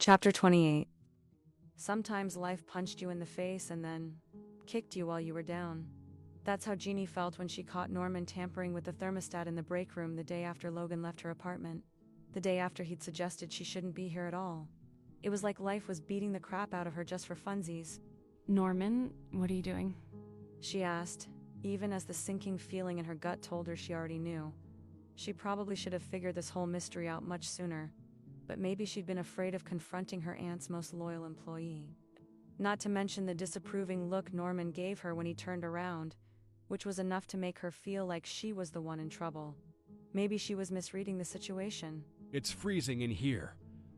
Chapter 28. Sometimes life punched you in the face and then kicked you while you were down. That's how Jeannie felt when she caught Norman tampering with the thermostat in the break room the day after Logan left her apartment. The day after he'd suggested she shouldn't be here at all. It was like life was beating the crap out of her just for funsies. Norman, what are you doing? She asked, even as the sinking feeling in her gut told her she already knew. She probably should have figured this whole mystery out much sooner. But maybe she'd been afraid of confronting her aunt's most loyal employee. Not to mention the disapproving look Norman gave her when he turned around, which was enough to make her feel like she was the one in trouble. Maybe she was misreading the situation. It's freezing in here.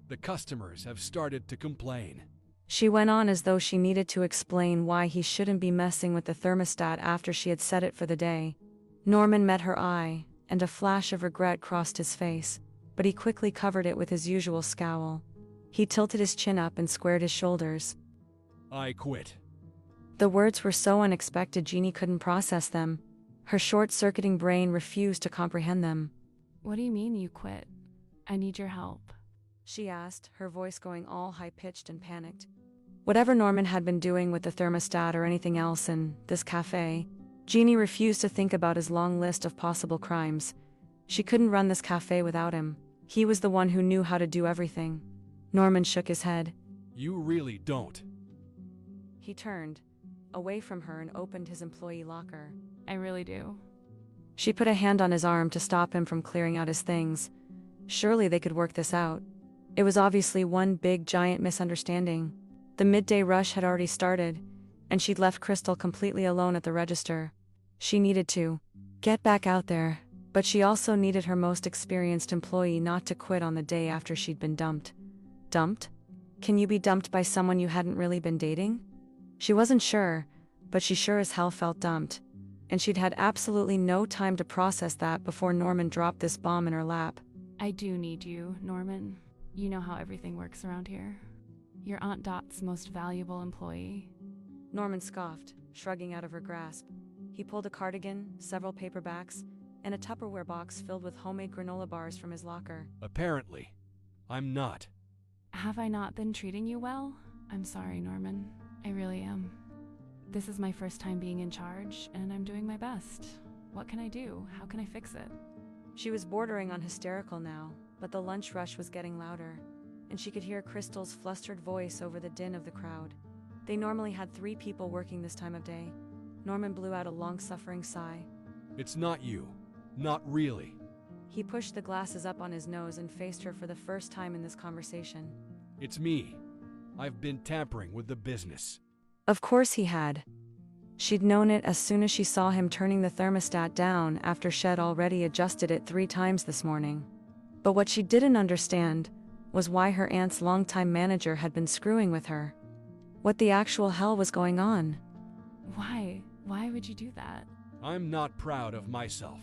The customers have started to complain. She went on as though she needed to explain why he shouldn't be messing with the thermostat after she had set it for the day. Norman met her eye, and a flash of regret crossed his face, but he quickly covered it with his usual scowl. He tilted his chin up and squared his shoulders. I quit. The words were so unexpected Jeannie couldn't process them. Her short-circuiting brain refused to comprehend them. What do you mean you quit? I need your help. She asked, her voice going all high-pitched and panicked. Whatever Norman had been doing with the thermostat or anything else in this cafe, Jeannie refused to think about his long list of possible crimes. She couldn't run this cafe without him. He was the one who knew how to do everything. Norman shook his head. You really don't. He turned away from her and opened his employee locker. I really do. She put a hand on his arm to stop him from clearing out his things. Surely they could work this out. It was obviously one big giant misunderstanding. The midday rush had already started, and she'd left Crystal completely alone at the register. She needed to get back out there, but she also needed her most experienced employee not to quit on the day after she'd been dumped. Dumped? Can you be dumped by someone you hadn't really been dating? She wasn't sure, but she sure as hell felt dumped. And she'd had absolutely no time to process that before Norman dropped this bomb in her lap. I do need you, Norman. You know how everything works around here. You're Aunt Dot's most valuable employee. Norman scoffed, shrugging out of her grasp. He pulled a cardigan, several paperbacks, and a Tupperware box filled with homemade granola bars from his locker. Apparently, I'm not. Have I not been treating you well? I'm sorry, Norman. I really am. This is my first time being in charge, and I'm doing my best. What can I do? How can I fix it? She was bordering on hysterical now, but the lunch rush was getting louder, and she could hear Crystal's flustered voice over the din of the crowd. They normally had 3 people working this time of day. Norman blew out a long-suffering sigh. It's not you. Not really. He pushed the glasses up on his nose and faced her for the first time in this conversation. It's me. I've been tampering with the business. Of course he had. She'd known it as soon as she saw him turning the thermostat down after Shed already adjusted it 3 times this morning. But what she didn't understand was why her aunt's longtime manager had been screwing with her. What the actual hell was going on? Why? Why would you do that? I'm not proud of myself.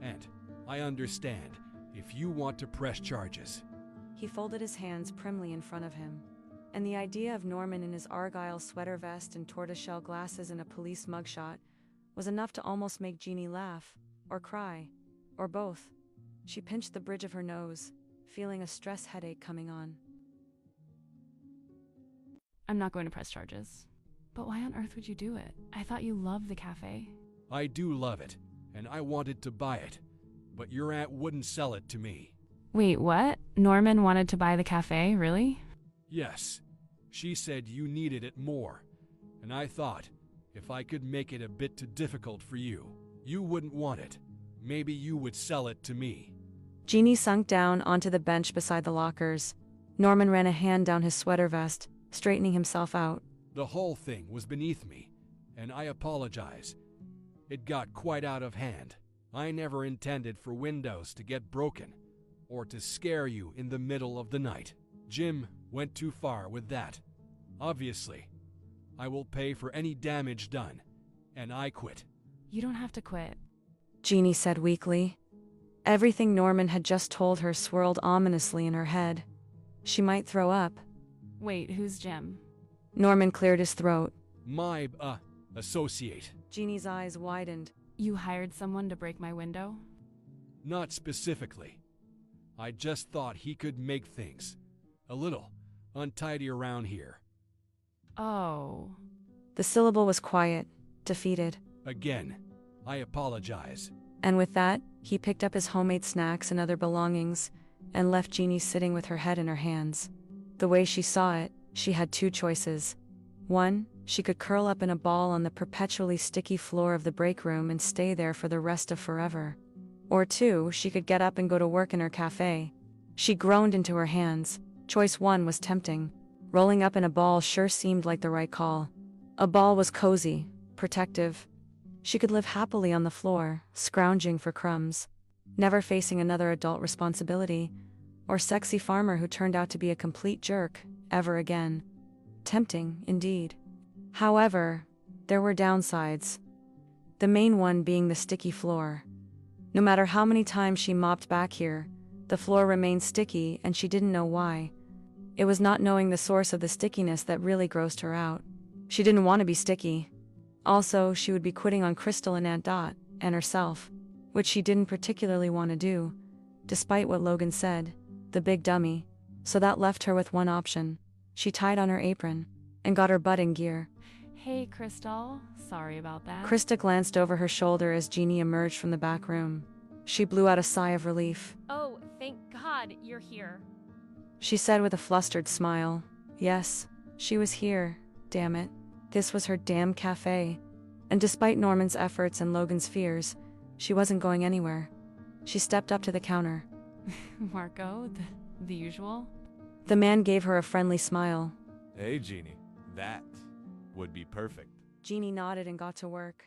And I understand if you want to press charges. He folded his hands primly in front of him, and the idea of Norman in his Argyle sweater vest and tortoiseshell glasses and a police mugshot was enough to almost make Jeannie laugh, or cry, or both. She pinched the bridge of her nose, feeling a stress headache coming on. I'm not going to press charges. But why on earth would you do it? I thought you loved the cafe. I do love it, and I wanted to buy it, but your aunt wouldn't sell it to me. Wait, what? Norman wanted to buy the cafe, really? Yes, she said you needed it more, and I thought, if I could make it a bit too difficult for you, you wouldn't want it. Maybe you would sell it to me. Jeannie sunk down onto the bench beside the lockers. Norman ran a hand down his sweater vest, straightening himself out. The whole thing was beneath me, and I apologize. It got quite out of hand. I never intended for windows to get broken, or to scare you in the middle of the night. Jim went too far with that. Obviously, I will pay for any damage done, and I quit. You don't have to quit. Jeannie said weakly. Everything Norman had just told her swirled ominously in her head. She might throw up. Wait, who's Jim? Norman cleared his throat. My, associate. Jeannie's eyes widened. You hired someone to break my window? Not specifically. I just thought he could make things a little untidy around here. Oh. The syllable was quiet, defeated. Again, I apologize. And with that, he picked up his homemade snacks and other belongings and left Jeannie sitting with her head in her hands. The way she saw it, she had two choices. One, she could curl up in a ball on the perpetually sticky floor of the break room and stay there for the rest of forever. Or two, she could get up and go to work in her cafe. She groaned into her hands. Choice one was tempting. Rolling up in a ball sure seemed like the right call. A ball was cozy, protective. She could live happily on the floor, scrounging for crumbs, never facing another adult responsibility, or sexy farmer who turned out to be a complete jerk, ever again. Tempting, indeed. However, there were downsides. The main one being the sticky floor. No matter how many times she mopped back here, the floor remained sticky and she didn't know why. It was not knowing the source of the stickiness that really grossed her out. She didn't want to be sticky. Also, she would be quitting on Crystal and Aunt Dot, and herself, which she didn't particularly want to do, despite what Logan said, the big dummy. So that left her with one option. She tied on her apron and got her butt in gear. Hey, Crystal. Sorry about that. Krista glanced over her shoulder as Jeannie emerged from the back room. She blew out a sigh of relief. Oh, thank God you're here. She said with a flustered smile. Yes, she was here, damn it. This was her damn cafe. And despite Norman's efforts and Logan's fears, she wasn't going anywhere. She stepped up to the counter. Marco, the usual? The man gave her a friendly smile. Hey, Jeannie. That would be perfect. Jeannie nodded and got to work.